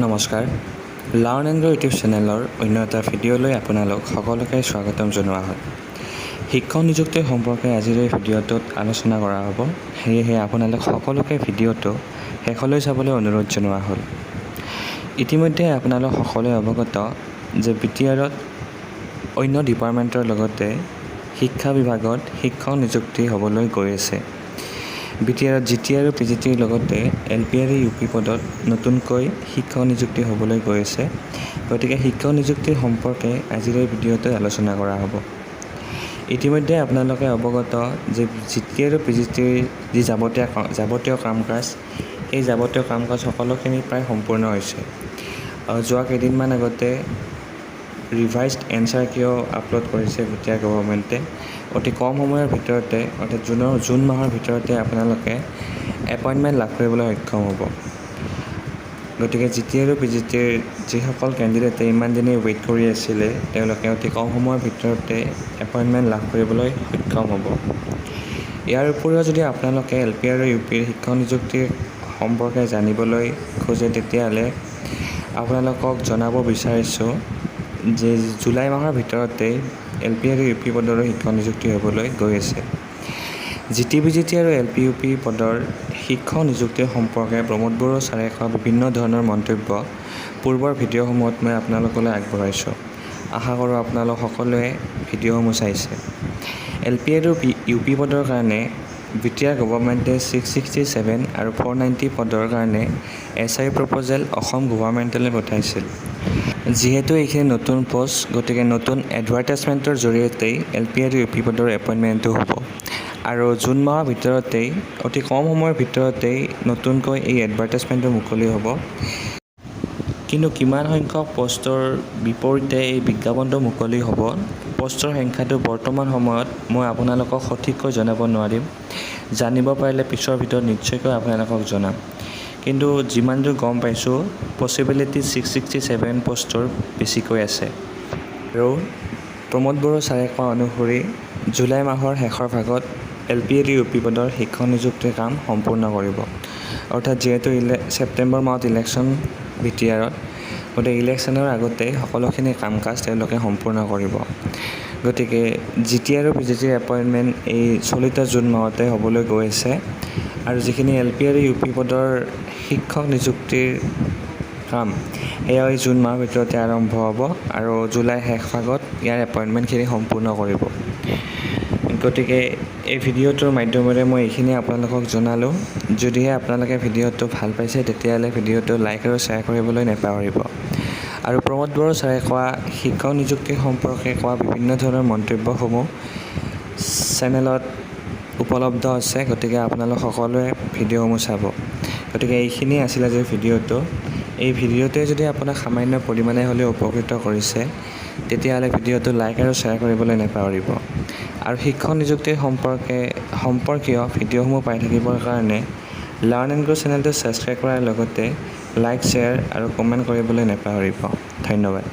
নমস্কাৰ, learn and grow' YouTube চেনেলৰ অন্য এটা ভিডিঅ'লৈ আপোনালোক সকলোকে স্বাগতম জনোৱা হয়। শিক্ষক নিযুক্তি সম্পৰ্কে আজিৰ এই ভিডিঅ'টোত আলোচনা কৰা হ'ব। সেয়েহে আপোনালোক সকলোকে ভিডিঅ'টো শেষলৈ চাবলৈ অনুৰোধ জনোৱা হ'ল। ইতিমধ্যে আপোনালোক সকলোৱে অৱগত যে BTRত অন্য ডিপাৰ্টমেণ্টৰ লগতে শিক্ষা বিভাগত শিক্ষক নিযুক্তি হ'বলৈ গৈ আছে। BTRত GT আৰু PGTৰ লগতে LP আৰু UP পদত নতুনকৈ শিক্ষক নিযুক্তি হ'বলৈ গৈ আছে। গতিকে শিক্ষক নিযুক্তিৰ সম্পৰ্কে আজিৰ এই ভিডিঅ'টোত আলোচনা কৰা হ'ব। ইতিমধ্যে আপোনালোকে অৱগত যে GT আৰু PGTৰ যি যাৱতীয় কাম কাজ, এই যাৱতীয় কাম কাজ সকলোখিনি প্ৰায় সম্পূৰ্ণ হৈছে। যোৱা কেইদিনমান আগতে ৰিভাইজড এনচাৰ কিয় আপলোড কৰিছে BTR গভৰ্ণমেণ্টে। অতি কম সময়ৰ ভিতৰতে অৰ্থাৎ জুন মাহৰ ভিতৰতে আপোনালোকে এপইণ্টমেণ্ট লাভ কৰিবলৈ সক্ষম হ'ব। গতিকে GT আৰু PGTৰ যিসকল কেণ্ডিডেটে ইমান দিনে ৱেইট কৰি আছিলে, তেওঁলোকে অতি কম সময়ৰ ভিতৰতে এপইণ্টমেণ্ট লাভ কৰিবলৈ সক্ষম হ'ব। ইয়াৰ উপৰিও যদি আপোনালোকে LP আৰু UPৰ শিক্ষক নিযুক্তিৰ সম্পৰ্কে জানিবলৈ খোজে, তেতিয়াহ'লে আপোনালোকক জনাব বিচাৰিছোঁ যে জুলাই মাহৰ ভিতৰতে LP আৰু UP পদৰো শিক্ষক নিযুক্তি হ'বলৈ গৈ আছে। GT PGT আৰু LP UP পদৰ শিক্ষক নিযুক্তিৰ সম্পৰ্কে প্ৰমোদ বড়ো ছাৰে কোৱা বিভিন্ন ধৰণৰ মন্তব্য পূৰ্বৰ ভিডিঅ'সমূহত মই আপোনালোকলৈ আগবঢ়াইছোঁ। আশা কৰোঁ আপোনালোক সকলোৱে ভিডিঅ'সমূহ চাইছে। LP আৰু UP পদৰ কাৰণে BTR গভৰ্ণমেণ্টে 667 আৰু 490 পদৰ কাৰণে SI প্ৰপ'জেল অসম গভৰ্ণমেণ্টলৈ পঠাইছিল। যিহেতু এইখিনি নতুন পষ্ট, গতিকে নতুন এডভাৰটাইজমেণ্টৰ জৰিয়তেই LP আৰু UP পদৰ এপইণ্টমেণ্টটো হ'ব। আৰু জুন মাহৰ ভিতৰতেই অতি কম সময়ৰ ভিতৰতেই নতুনকৈ এই এডভাৰটাইজমেণ্টটো মুকলি হ'ব। কিন্তু কিমান সংখ্যক পষ্টৰ বিপৰীতে এই বিজ্ঞাপনটো মুকলি হ'ব, পষ্টৰ সংখ্যাটো বৰ্তমান সময়ত মই আপোনালোকক সঠিককৈ জনাব নোৱাৰিম। জানিব পাৰিলে পিছৰ ভিডিঅ'ত নিশ্চয়কৈ আপোনালোকক জনাম। কিন্তু যিমান দূৰ গম পাইছোঁ, পচিবিলিটি 667 পষ্টৰ বেছিকৈ আছে। আৰু প্ৰমোদ বড়ো ছাৰে কোৱা অনুসৰি জুলাই মাহৰ শেষৰ ভাগত LP আৰু UP পদৰ শিক্ষক নিযুক্তিৰ কাম সম্পূৰ্ণ কৰিব। অৰ্থাৎ যিহেতু ছেপ্টেম্বৰ মাহত ইলেকশ্যন BTRত, গতিকে ইলেকশ্যনৰ আগতেই সকলোখিনি কাম কাজ তেওঁলোকে সম্পূৰ্ণ কৰিব। গতিকে GT আৰু PGTৰ এপইণ্টমেণ্ট এই চলিত জুন মাহতে হ'বলৈ গৈ আছে। আৰু যিখিনি LP আৰু UP পদৰ শিক্ষক নিযুক্তিৰ কাম, সেয়া এই জুন মাহৰ ভিতৰতে আৰম্ভ হ'ব আৰু জুলাই শেষ ভাগত ইয়াৰ এপইণ্টমেণ্টখিনি সম্পূৰ্ণ কৰিব। গতিকে এই ভিডিঅ'টোৰ মাধ্যমেৰে মই এইখিনি আপোনালোকক জনালোঁ। যদিহে আপোনালোকে ভিডিঅ'টো ভাল পাইছে, তেতিয়াহ'লে ভিডিঅ'টো লাইক আৰু শ্বেয়াৰ কৰিবলৈ নাপাহৰিব। আৰু প্ৰমোদ বড়ো ছাৰে কোৱা শিক্ষক নিযুক্তি সম্পৰ্কে কোৱা বিভিন্ন ধৰণৰ মন্তব্যসমূহ চেনেলত উপলব্ধ আছে। গতিকে আপোনালোক সকলোৱে ভিডিঅ'সমূহ চাব। গতিকে এইখিনি আছিল আজিৰ ভিডিঅ'টো। এই ভিডিঅ'টোৱে যদি আপোনাক সামান্য পৰিমাণে হ'লেও উপকৃত কৰিছে, তেতিয়াহ'লে ভিডিঅ'টো লাইক আৰু শ্বেয়াৰ কৰিবলৈ নাপাহৰিব। আৰু শিক্ষক নিযুক্তিৰ সম্পৰ্কীয় ভিডিঅ'সমূহ পাই থাকিবৰ কাৰণে লাৰ্ণ এণ্ড গ্ৰ' চেনেলটো ছাবস্ক্ৰাইব কৰাৰ লগতে লাইক, শ্বেয়াৰ আৰু কমেণ্ট কৰিবলৈ নাপাহৰিব। ধন্যবাদ।